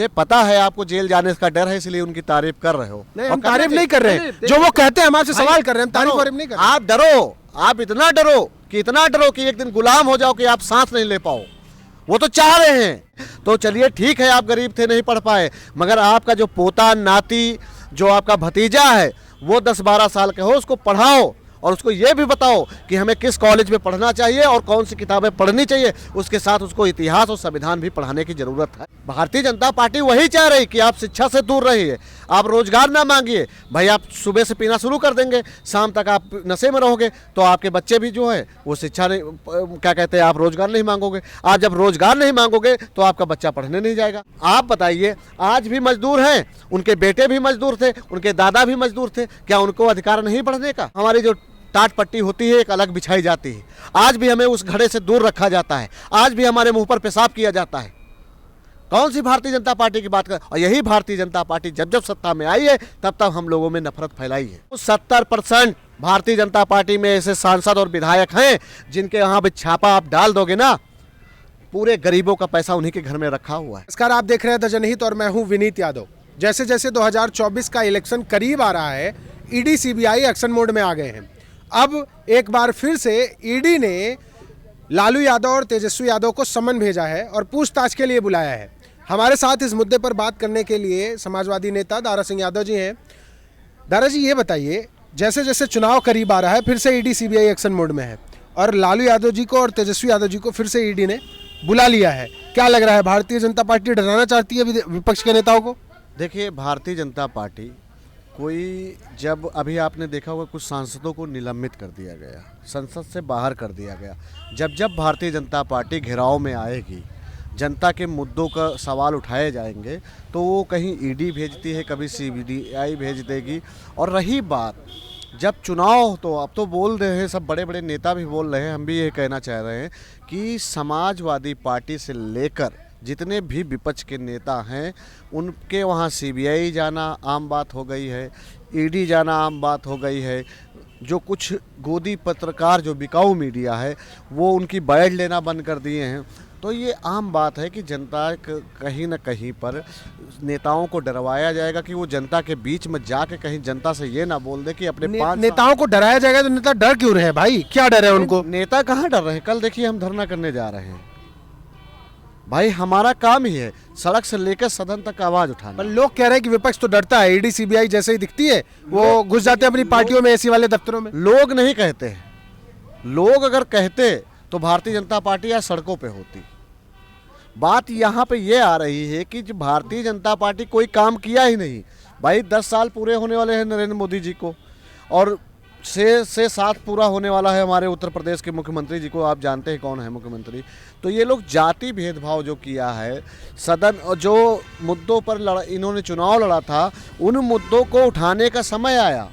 ये पता है आपको जेल जाने का डर है, इसलिए उनकी तारीफ कर रहे हो। नहीं, हम तारीफ नहीं कर रहे हैं, जो वो कहते हैं हम आपसे सवाल कर रहे हैं, हम तारीफ वारीफ नहीं कर रहे। आप डरो, आप इतना डरो कि एक दिन गुलाम हो जाओ कि आप सांस नहीं ले पाओ। वो तो चाह रहे हैं। तो चलिए ठीक है, आप गरीब थे, नहीं पढ़ पाए, मगर आपका जो पोता नाती, जो आपका भतीजा है, वो 10-12 साल के हो, उसको पढ़ाओ और उसको ये भी बताओ कि हमें किस कॉलेज में पढ़ना चाहिए और कौन सी किताबें पढ़नी चाहिए। उसके साथ उसको इतिहास और संविधान भी पढ़ाने की जरूरत है। भारतीय जनता पार्टी वही चाह रही कि आप शिक्षा से दूर रहिए, आप रोजगार ना मांगिए। भाई आप सुबह से पीना शुरू कर देंगे, शाम तक आप नशे में रहोगे, तो आपके बच्चे भी जो है वो शिक्षा नहीं, क्या कहते हैं, आप रोजगार नहीं मांगोगे। आप जब रोजगार नहीं मांगोगे तो आपका बच्चा पढ़ने नहीं जाएगा। आप बताइए, आज भी मजदूर हैं, उनके बेटे भी मजदूर थे, उनके दादा भी मजदूर थे, क्या उनको अधिकार नहीं पढ़ने का? हमारी जो टाट पट्टी होती है एक अलग बिछाई जाती है। आज भी हमें उस घड़े से दूर रखा जाता है, आज भी हमारे मुंह पर पेशाब किया जाता है। कौन सी भारतीय जनता पार्टी की बात कर? और यही भारतीय जनता पार्टी जब जब सत्ता में आई है तब तब हम लोगों में नफरत फैलाई है। 70% भारतीय जनता पार्टी में ऐसे सांसद और विधायक हैं जिनके यहाँ भी छापा आप डाल दोगे ना, पूरे गरीबों का पैसा उन्हीं के घर में रखा हुआ है। नमस्कार, आप देख रहे हैं द जनहित और मैं हूं विनीत यादव। जैसे जैसे 2024 का इलेक्शन करीब आ रहा है, ईडी सीबीआई एक्शन मोड में आ गए हैं। अब एक बार फिर से ईडी ने लालू यादव और तेजस्वी यादव को समन भेजा है और पूछताछ के लिए बुलाया है। हमारे साथ इस मुद्दे पर बात करने के लिए समाजवादी नेता दारा सिंह यादव जी हैं। दारा जी, ये बताइए, जैसे जैसे चुनाव करीब आ रहा है, फिर से ईडी सीबीआई एक्शन मोड में है और लालू यादव जी को और तेजस्वी यादव जी को फिर से ईडी ने बुला लिया है। क्या लग रहा है, भारतीय जनता पार्टी डराना चाहती है विपक्ष के नेताओं को? देखिए, भारतीय जनता पार्टी कोई, जब अभी आपने देखा होगा कुछ सांसदों को निलंबित कर दिया गया, संसद से बाहर कर दिया गया। जब जब भारतीय जनता पार्टी घेराव में आएगी, जनता के मुद्दों का सवाल उठाए जाएंगे, तो वो कहीं ईडी भेजती है, कभी सीबीआई भेज देगी। और रही बात जब चुनाव, तो अब तो बोल रहे हैं, सब बड़े बड़े नेता भी बोल रहे हैं, हम भी ये कहना चाह रहे हैं कि समाजवादी पार्टी से लेकर जितने भी विपक्ष के नेता हैं, उनके वहाँ सीबीआई जाना आम बात हो गई है, ईडी जाना आम बात हो गई है। जो कुछ गोदी पत्रकार, जो बिकाऊ मीडिया है, वो उनकी बैठ लेना बंद कर दिए हैं। तो ये आम बात है कि जनता कहीं ना कहीं पर नेताओं को डरवाया जाएगा कि वो जनता के बीच में जाके कहीं जनता से ये ना बोल दे कि अपने नेताओं को डराया जाएगा। तो नेता डर क्यों रहे हैं भाई? क्या डर है उनको? नेता कहाँ डर रहे हैं? कल देखिए, हम धरना करने जा रहे हैं भाई, हमारा काम ही है सड़क से लेकर सदन तक आवाज उठाना। पर लोग कह रहे हैं कि विपक्ष तो डरता है, ईडी सीबीआई जैसे ही दिखती है वो घुस जाते हैं अपनी पार्टियों में, एसी वाले दफ्तरों में। लोग नहीं कहते हैं। लोग अगर कहते तो भारतीय जनता पार्टी आज सड़कों पे होती। बात यहाँ पे ये आ रही है कि जो भारतीय जनता पार्टी कोई काम किया ही नहीं। भाई 10 साल पूरे होने वाले हैं नरेंद्र मोदी जी को, और 6 से 7 पूरा होने वाला है हमारे उत्तर प्रदेश के मुख्यमंत्री जी को। आप जानते हैं कौन है मुख्यमंत्री। तो ये लोग जाति भेदभाव जो किया है, सदन जो मुद्दों पर इन्होंने चुनाव लड़ा था, उन मुद्दों को उठाने का समय आया।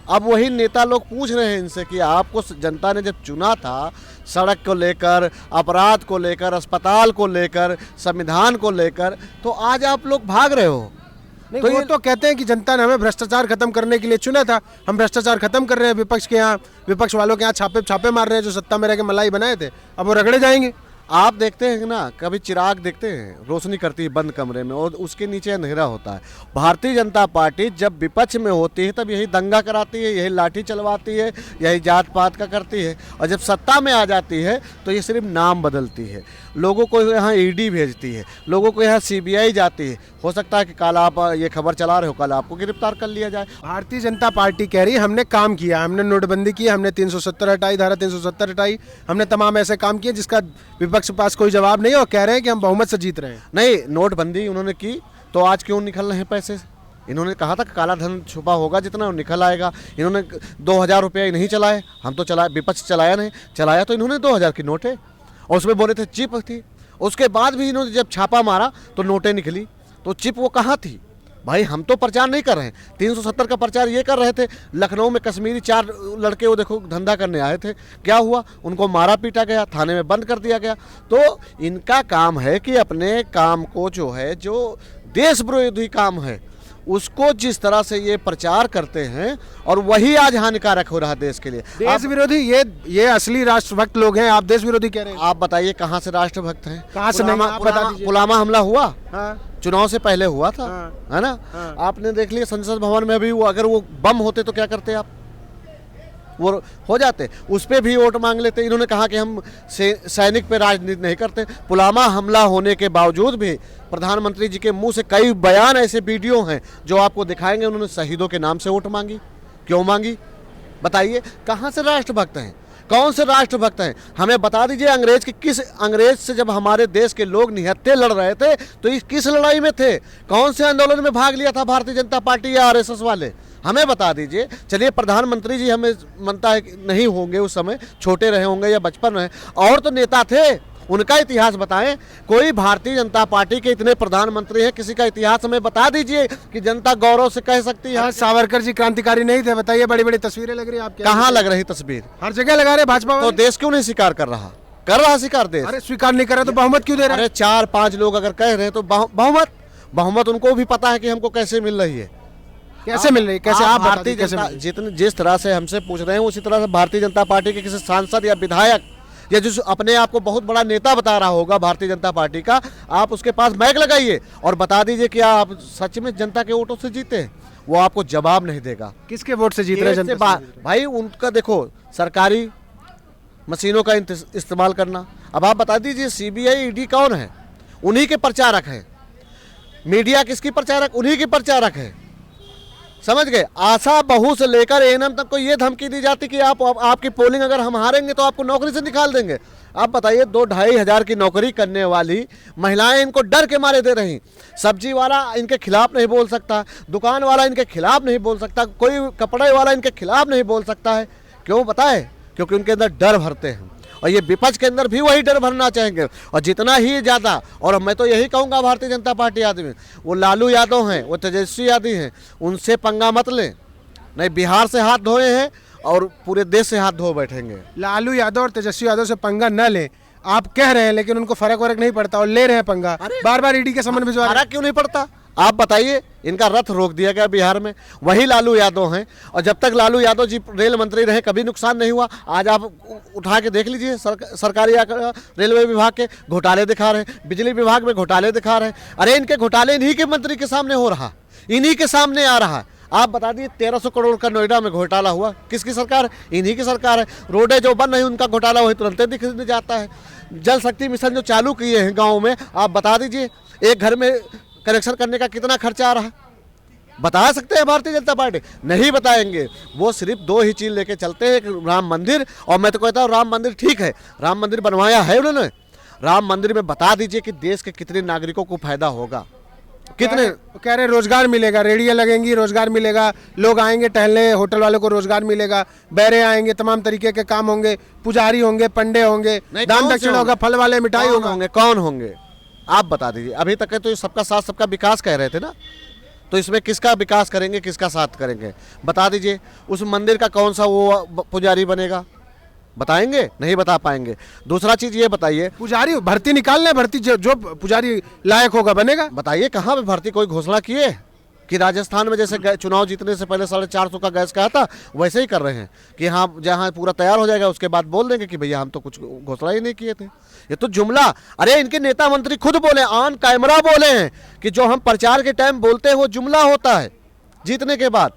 अब वही नेता लोग पूछ रहे हैं इनसे कि आपको जनता ने जब चुना था, सड़क को लेकर, अपराध को लेकर, अस्पताल को लेकर, संविधान को लेकर, तो आज आप लोग भाग रहे हो। नहीं, तो वो तो कहते हैं कि जनता ने हमें भ्रष्टाचार खत्म करने के लिए चुना था, हम भ्रष्टाचार खत्म कर रहे हैं। विपक्ष के यहाँ, विपक्ष वालों के यहाँ छापे मार रहे हैं, जो सत्ता में रह के मलाई बनाए थे, अब वो रगड़े जाएंगे। आप देखते हैं ना, कभी चिराग देखते हैं, रोशनी करती है बंद कमरे में और उसके नीचे अंधेरा होता है। भारतीय जनता पार्टी जब विपक्ष में होती है तब यही दंगा कराती है, यही लाठी चलवाती है, यही जात पात का करती है, और जब सत्ता में आ जाती है तो ये सिर्फ नाम बदलती है। लोगों को यहाँ ईडी भेजती है, लोगों को यहाँ सीबीआई जाती है। हो सकता है कि कल आप ये खबर चला रहे हो, कल आपको गिरफ्तार कर लिया जाए। भारतीय जनता पार्टी कह रही है हमने काम किया, हमने नोटबंदी की, हमने 370 हटाई, धारा 370 हटाई, हमने तमाम ऐसे काम किए जिसका विपक्ष के पास कोई जवाब नहीं है, और कह रहे हैं कि हम बहुमत से जीत रहे हैं। नहीं, नोटबंदी उन्होंने की तो आज क्यों निकल रहे हैं पैसे? इन्होंने कहा था कि काला धन छुपा होगा, जितना निकल आएगा। इन्होंने 2000 रुपये नहीं चलाए, हम तो चलाए, विपक्ष चलाया नहीं, चलाया तो इन्होंने 2000 की नोटें, और उसमें बोले थे चिप थी। उसके बाद भी इन्होंने जब छापा मारा तो नोटें निकली, तो चिप वो कहाँ थी? भाई हम तो प्रचार नहीं कर रहे हैं, 370 का प्रचार ये कर रहे थे। लखनऊ में कश्मीरी 4 लड़के वो देखो धंधा करने आए थे, क्या हुआ? उनको मारा पीटा गया, थाने में बंद कर दिया गया। तो इनका काम है कि अपने काम को जो है, जो देश विरोधी काम है, उसको जिस तरह से ये प्रचार करते हैं, और वही आज हानिकारक हो रहा है देश के लिए। देश विरोधी ये असली राष्ट्रभक्त लोग हैं, आप देश विरोधी कह रहे हैं। आप बताइए कहाँ से राष्ट्रभक्त हैं? कहाँ से? नहीं, आप बता दीजिए। पुलवामा हमला हुआ, हाँ, चुनाव से पहले हुआ था, है ना। आपने देख लिया संसद भवन में भी, वो अगर वो बम होते तो क्या करते आप, वो हो जाते, उस पर भी वोट मांग लेते। इन्होंने कहा कि हम सैनिक पे राजनीति नहीं करते। पुलवामा हमला होने के बावजूद भी प्रधानमंत्री जी के मुंह से कई बयान, ऐसे वीडियो हैं जो आपको दिखाएंगे, उन्होंने शहीदों के नाम से वोट मांगी। क्यों मांगी बताइए? कहाँ से राष्ट्रभक्त हैं, कौन से राष्ट्रभक्त हैं? हमें बता दीजिए, अंग्रेज से जब हमारे देश के लोग निहत्थे लड़ रहे थे तो इस किस लड़ाई में थे? कौन से आंदोलन में भाग लिया था भारतीय जनता पार्टी या आरएसएस वाले? हमें बता दीजिए। चलिए, प्रधानमंत्री जी हमें मनता है कि नहीं होंगे, उस समय छोटे रहे होंगे या बचपन रहे, और तो नेता थे, उनका इतिहास बताएं। कोई भारतीय जनता पार्टी के इतने प्रधानमंत्री हैं, किसी का इतिहास हमें बता दीजिए कि जनता गौरव से कह सकती है। सावरकर जी क्रांतिकारी नहीं थे? बताइए, बड़ी बड़ी तस्वीरें लग रही है आपके। कहाँ लग रही तस्वीर? हर जगह लगा रहे भाजपा। तो देश क्यों नहीं स्वीकार कर रहा? कर रहा स्वीकार देश। अरे स्वीकार नहीं कर रहा तो बहुमत क्यों दे रहा है? अरे 4-5 लोग अगर कह रहे हैं तो बहुमत उनको भी पता है कि हमको कैसे मिल रही है। कैसे मिल रही है? कैसे आप भारतीय जनता जिस तरह से हमसे पूछ रहे हैं, उसी तरह से भारतीय जनता पार्टी के किसी सांसद या विधायक या जो अपने आप को बहुत बड़ा नेता बता रहा होगा भारतीय जनता पार्टी का, आप उसके पास माइक लगाइए और बता दीजिए कि आप सच में जनता के वोटों से जीते हैं। वो आपको जवाब नहीं देगा। किसके वोट से जीत रहे हैं जनता? भाई उनका देखो, सरकारी मशीनों का इस्तेमाल करना। अब आप बता दीजिए, सीबीआई ईडी कौन है? उन्हीं के प्रचारक हैं। मीडिया किसकी प्रचारक? उन्हीं की प्रचारक है। समझ गए? आशा बहू से लेकर एएनएम तक को ये धमकी दी जाती कि आपकी पोलिंग अगर हम हारेंगे तो आपको नौकरी से निकाल देंगे। आप बताइए, 2-2.5 हज़ार की नौकरी करने वाली महिलाएं इनको डर के मारे दे रही। सब्जी वाला इनके खिलाफ नहीं बोल सकता, दुकान वाला इनके खिलाफ नहीं बोल सकता, कोई कपड़े वाला इनके खिलाफ नहीं बोल सकता है। क्यों बताए? क्योंकि उनके अंदर डर भरते हैं, और ये विपक्ष के अंदर भी वही डर भरना चाहेंगे, और जितना ही ज़्यादा। और मैं तो यही कहूँगा भारतीय जनता पार्टी आदमी, वो लालू यादव हैं, वो तेजस्वी यादव हैं, उनसे पंगा मत लें। नहीं, बिहार से हाथ धोए हैं और पूरे देश से हाथ धो बैठेंगे। लालू यादव और तेजस्वी यादव से पंगा न लें, आप कह रहे हैं, लेकिन उनको फर्क नहीं पड़ता और ले रहे हैं पंगा। बार बार ईडी के समन भिजवा रहे हैं। क्यों नहीं पड़ता? आप बताइए। इनका रथ रोक दिया गया बिहार में, वही लालू यादव हैं, और जब तक लालू यादव जी रेल मंत्री रहे कभी नुकसान नहीं हुआ। आज आप उठा के देख लीजिए, सरकारी रेलवे विभाग के घोटाले दिखा रहे हैं, बिजली विभाग में घोटाले दिखा रहे हैं। अरे इनके घोटाले इन्हीं के मंत्री के सामने हो रहा, इन्हीं के सामने आ रहा। आप बता दीजिए, 1300 करोड़ का नोएडा में घोटाला हुआ, किसकी सरकार है? इन्हीं की सरकार है। रोडें जो बन रही, उनका घोटाला वही तुरंत दिख जाता है। जल शक्ति मिशन जो चालू किए हैं गाँव में, आप बता दीजिए, एक घर में कनेक्शन करने का कितना खर्चा आ रहा है? बता सकते हैं भारतीय जनता पार्टी? नहीं बताएंगे। वो सिर्फ 2 ही चीज लेके चलते हैं, राम मंदिर। और मैं तो कहता हूँ, राम मंदिर ठीक है, राम मंदिर बनवाया है उन्होंने, राम मंदिर में बता दीजिए कि देश के कितने नागरिकों को फायदा होगा, कितने। कह रहे रोजगार मिलेगा, रेडियां लगेंगी, रोजगार मिलेगा, लोग आएंगे टहलने, होटल वालों को रोजगार मिलेगा, बैरे आएंगे, तमाम तरीके के काम होंगे, पुजारी होंगे, पंडे होंगे, दान दक्षिणा होगा, फल वाले मिठाई होंगे। कौन होंगे आप बता दीजिए? अभी तक तो सबका साथ सबका विकास कह रहे थे ना, तो इसमें किसका विकास करेंगे, किसका साथ करेंगे? बता दीजिए। उस मंदिर का कौन सा वो पुजारी बनेगा? बताएंगे? नहीं बता पाएंगे। दूसरा चीज ये बताइए, पुजारी भर्ती निकाल लें, भर्ती जो पुजारी लायक होगा बनेगा। बताइए, कहाँ पे भर्ती कोई घोषणा किए? कि राजस्थान में जैसे चुनाव जीतने से पहले 450 का गैस कहा था, वैसे ही कर रहे हैं कि हाँ, जहाँ पूरा तैयार हो जाएगा उसके बाद बोल देंगे कि भैया हम तो कुछ घोषणा ही नहीं किए थे। ये तो जुमला। अरे इनके नेता मंत्री खुद बोले, ऑन कैमरा बोले हैं कि जो हम प्रचार के टाइम बोलते हैं वो जुमला होता है जीतने के बाद।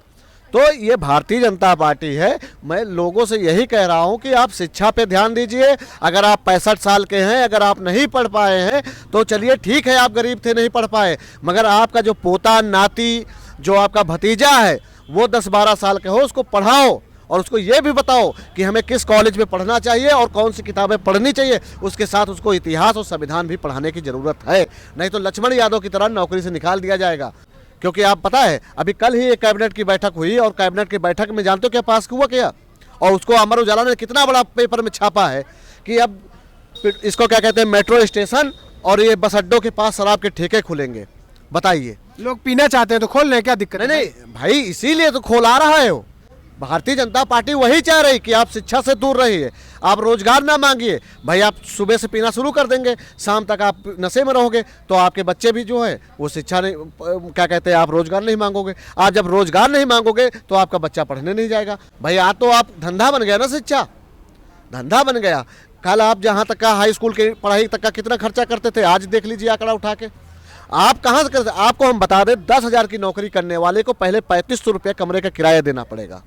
तो ये भारतीय जनता पार्टी है। मैं लोगों से यही कह रहा हूं कि आप शिक्षा पे ध्यान दीजिए। अगर आप 65 साल के हैं, अगर आप नहीं पढ़ पाए हैं तो चलिए ठीक है, आप गरीब थे नहीं पढ़ पाए, मगर आपका जो पोता नाती, जो आपका भतीजा है, वो 10-12 साल के हो, उसको पढ़ाओ और उसको ये भी बताओ कि हमें किस कॉलेज में पढ़ना चाहिए और कौन सी किताबें पढ़नी चाहिए। उसके साथ उसको इतिहास और संविधान भी पढ़ाने की जरूरत है, नहीं तो लक्ष्मण यादव की तरह नौकरी से निकाल दिया जाएगा। क्योंकि आप पता है, अभी कल ही एक कैबिनेट की बैठक हुई और कैबिनेट की बैठक में जानते हो क्या पास हुआ क्या? और उसको अमर उजाला ने कितना बड़ा पेपर में छापा है कि अब इसको क्या कहते हैं, मेट्रो स्टेशन और ये बस अड्डों के पास शराब के ठेके खुलेंगे। बताइए, लोग पीना चाहते हैं तो खोल रहे हैं, क्या दिक्कत है? नहीं भाई, इसीलिए तो खोला रहा है वो। भारतीय जनता पार्टी वही चाह रही कि आप शिक्षा से दूर रहिए, आप रोजगार ना मांगिए। भाई आप सुबह से पीना शुरू कर देंगे, शाम तक आप नशे में रहोगे, तो आपके बच्चे भी जो है वो शिक्षा नहीं, क्या कहते हैं, आप रोजगार नहीं मांगोगे। आज जब रोजगार नहीं मांगोगे तो आपका बच्चा पढ़ने नहीं जाएगा। भाई आज तो आप धंधा बन गया ना, शिक्षा धंधा बन गया। कल आप जहाँ तक का हाई स्कूल की पढ़ाई तक का कितना खर्चा करते थे, आज देख लीजिए आंकड़ा उठा के। आप कहाँ से कर, आपको हम बता दें 10,000 की नौकरी करने वाले को पहले 3500 रुपया कमरे का किराया देना पड़ेगा।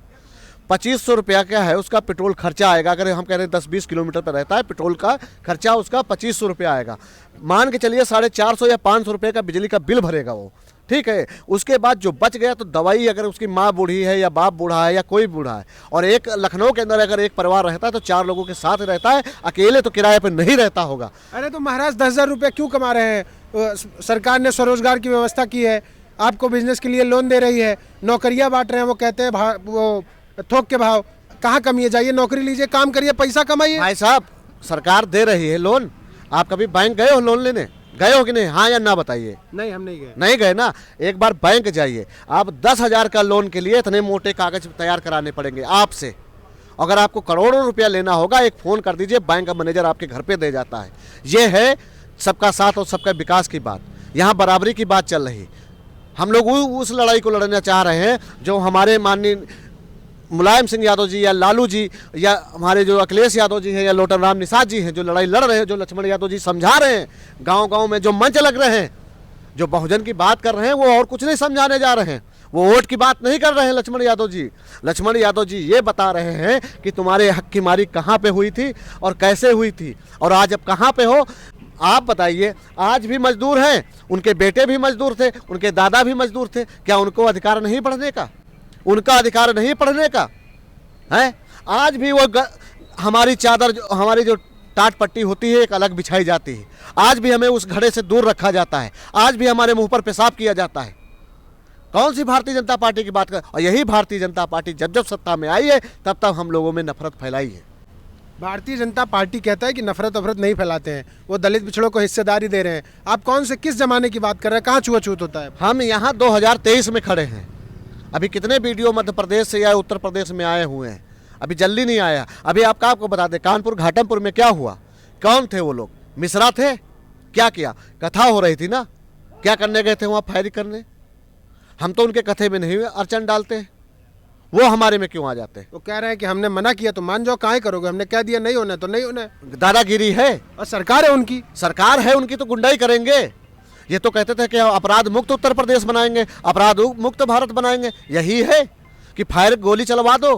2500 रुपया क्या है उसका पेट्रोल खर्चा आएगा। अगर हम कह रहे हैं 10-20 किलोमीटर पर रहता है, पेट्रोल का खर्चा उसका 2500 रुपया आएगा। मान के चलिए 450 या 500 रुपये का बिजली का बिल भरेगा वो, ठीक है। उसके बाद जो बच गया तो दवाई, अगर उसकी माँ बूढ़ी है या बाप बूढ़ा है या कोई बूढ़ा है, और एक लखनऊ के अंदर अगर एक परिवार रहता है तो 4 लोगों के साथ रहता है, अकेले तो किराए पर नहीं रहता होगा। अरे तो महाराज 10,000 रुपये क्यों कमा रहे हैं? सरकार ने स्वरोजगार की व्यवस्था की है, आपको बिजनेस के लिए लोन दे रही है, नौकरियां बांट रहे हैं, वो कहते हैं वो थोक के भाव। कहाँ कमी है? जाइए नौकरी लीजिए, काम करिए, पैसा कमाइए। भाई साहब सरकार दे रही है लोन, आप कभी बैंक गए हो लोन लेने? गए हो कि नहीं? हाँ या ना बताइए। नहीं, हम नहीं गए। नहीं गए ना? एक बार बैंक जाइए, आप 10,000 का लोन के लिए इतने मोटे कागज तैयार कराने पड़ेंगे आपसे। अगर आपको करोड़ों रुपया लेना होगा, एक फ़ोन कर दीजिए, बैंक का मैनेजर आपके घर पे दे जाता है। ये है सबका साथ और सबका विकास की बात, यहाँ बराबरी की बात चल रही। हम लोग उस लड़ाई को लड़ना चाह रहे हैं जो हमारे माननीय मुलायम सिंह यादव जी या लालू जी या हमारे जो अखिलेश यादव जी हैं या लोटन राम निषाद जी हैं, जो लड़ाई लड़ रहे हैं, जो लक्ष्मण यादव जी समझा रहे हैं, गांव-गांव में जो मंच लग रहे हैं, जो बहुजन की बात कर रहे हैं, वो और कुछ नहीं समझाने जा रहे हैं। वो वोट की बात नहीं कर रहे हैं लक्ष्मण यादव जी। लक्ष्मण यादव जी ये बता रहे हैं कि तुम्हारे हक की मारी कहाँ पे हुई थी और कैसे हुई थी, और आज अब कहाँ पे हो आप बताइए। आज भी मजदूर हैं, उनके बेटे भी मजदूर थे, उनके दादा भी मजदूर थे। क्या उनको अधिकार नहीं पढ़ने का? उनका अधिकार नहीं पढ़ने का है? आज भी वो हमारी चादर, हमारी जो टाट पट्टी होती है एक अलग बिछाई जाती है। आज भी हमें उस घड़े से दूर रखा जाता है। आज भी हमारे मुंह पर पेशाब किया जाता है। कौन सी भारतीय जनता पार्टी की बात कर? और यही भारतीय जनता पार्टी जब जब सत्ता में आई है तब तब हम लोगों में नफरत फैलाई है। भारतीय जनता पार्टी कहता है कि नफरत वफरत नहीं फैलाते हैं, वो दलित पिछड़ों को हिस्सेदारी दे रहे हैं। आप कौन से किस जमाने की बात कर रहे हैं? कहाँ छुआछूत होता है? हम यहाँ 2023 में खड़े हैं। अभी कितने वीडियो मध्य प्रदेश से या उत्तर प्रदेश में आए हुए हैं, अभी जल्दी नहीं आया। अभी आपको बता दें कानपुर घाटमपुर में क्या हुआ। कौन थे वो लोग? मिश्रा थे। क्या किया? कथा हो रही थी ना, क्या करने गए थे वहाँ? फायरिंग करने। हम तो उनके कथे में नहीं अड़चन डालते, वो हमारे में क्यों आ जाते हैं? वो कह रहे हैं कि हमने मना किया तो मान जाओ, काहे करोगे? हमने कह दिया नहीं होना तो नहीं होना। दादागिरी है। और सरकार है उनकी, सरकार है उनकी तो गुंडाई करेंगे। ये तो कहते थे कि अपराध मुक्त उत्तर प्रदेश बनाएंगे, अपराध मुक्त भारत बनाएंगे। यही है कि फायर गोली चलवा दो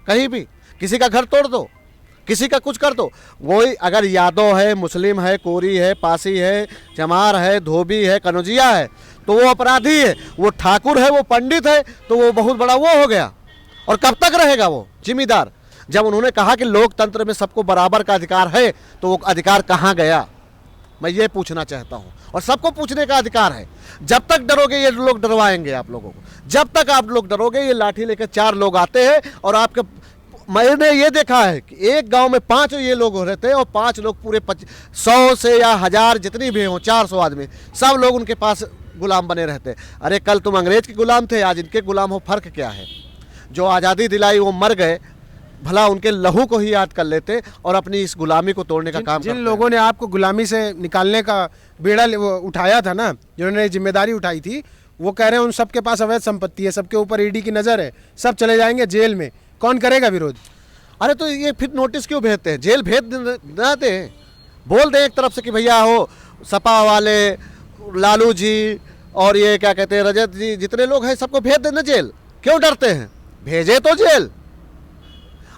कहीं भी, किसी का घर तोड़ दो, किसी का कुछ कर दो। वही अगर यादव है, मुस्लिम है, कोरी है, पासी है, चमार है, धोबी है, कनौजिया है तो वो अपराधी है। वो ठाकुर है, वो पंडित है तो वो बहुत बड़ा वो हो गया। और कब तक रहेगा वो जिम्मेदार? जब उन्होंने कहा कि लोकतंत्र में सबको बराबर का अधिकार है तो वो अधिकार कहाँ गया? मैं ये पूछना चाहता हूँ। और सबको पूछने का अधिकार है। जब तक डरोगे ये लोग डरवाएंगे आप लोगों को। जब तक आप लोग डरोगे ये लाठी लेकर 4 लोग आते हैं और आपके, मैंने ये देखा है कि एक गांव में 5 ये लोग रहते हैं और 5 लोग पूरे 100 से या 1000 जितनी भी हों, 400 आदमी, सब लोग उनके पास गुलाम बने रहते हैं। अरे कल तुम अंग्रेज के गुलाम थे, आज इनके गुलाम हो, फर्क क्या है? जो आज़ादी दिलाई वो मर गए, भला उनके लहू को ही याद कर लेते और अपनी इस गुलामी को तोड़ने का काम करते। जिन लोगों ने आपको गुलामी से निकालने का बेड़ा उठाया था ना, जिन्होंने जिम्मेदारी उठाई थी, वो कह रहे हैं उन सबके पास अवैध संपत्ति है, सबके ऊपर ईडी की नज़र है, सब चले जाएंगे जेल में। कौन करेगा विरोध? अरे तो ये फिर नोटिस क्यों भेजते हैं? जेल भेज ना दें, बोल दें एक तरफ से कि भैया हो सपा वाले, लालू जी और ये क्या कहते हैं रजत जी, जितने लोग हैं सबको भेज देना जेल। क्यों डरते हैं? भेजे तो जेल।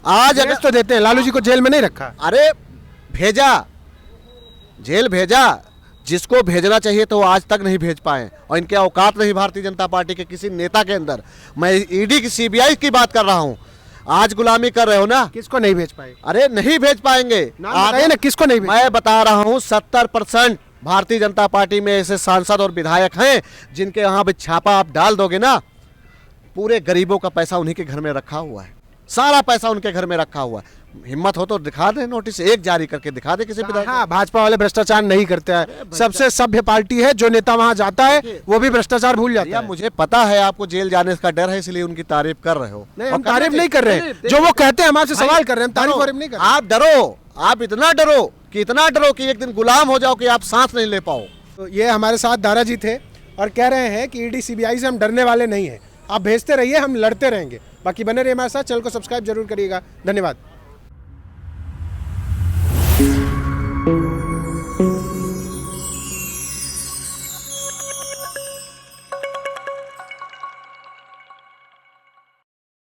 आज अगर तो देते हैं, लालू जी को जेल में नहीं रखा। अरे भेजा, जेल भेजा, जिसको भेजना चाहिए तो आज तक नहीं भेज पाए। और इनके औकात नहीं भारतीय जनता पार्टी के किसी नेता के अंदर। मैं ईडी की, सीबीआई की बात कर रहा हूँ। आज गुलामी कर रहे हो ना। किसको नहीं भेज पाए? अरे नहीं भेज पाएंगे। बताइए ना किसको नहीं भेज? मैं बता रहा हूँ 70% भारतीय जनता पार्टी में ऐसे सांसद और विधायक हैं जिनके यहाँ भी छापा आप डाल दोगे ना, पूरे गरीबों का पैसा उन्हीं के घर में रखा हुआ है, सारा पैसा उनके घर में रखा हुआ है। हिम्मत हो तो दिखा दे, नोटिस एक जारी करके दिखा दे किसी विधायक। हाँ, भाजपा वाले भ्रष्टाचार नहीं करते हैं। सबसे सभ्य पार्टी है, जो नेता वहां जाता है वो भी भ्रष्टाचार भूल जाता है। मुझे पता है आपको जेल जाने का डर है, इसलिए उनकी तारीफ कर रहे हो। नहीं, हम तारीफ नहीं कर रहे हैं, जो वो कहते हैं हम आपसे सवाल कर रहे हैं, हम तारीफ वारीफ नहीं कर रहे। आप डरो, आप इतना डरो कि एक दिन गुलाम हो जाओ कि आप सांस नहीं ले पाओ। तो ये हमारे साथ दारा जी थे और कह रहे हैं कि ईडी सीबीआई से हम डरने वाले नहीं हैं। आप भेजते रहिए, हम लड़ते रहेंगे। बाकी बने रहिए हमारे साथ, चैनल को सब्सक्राइब जरूर करिएगा। धन्यवाद।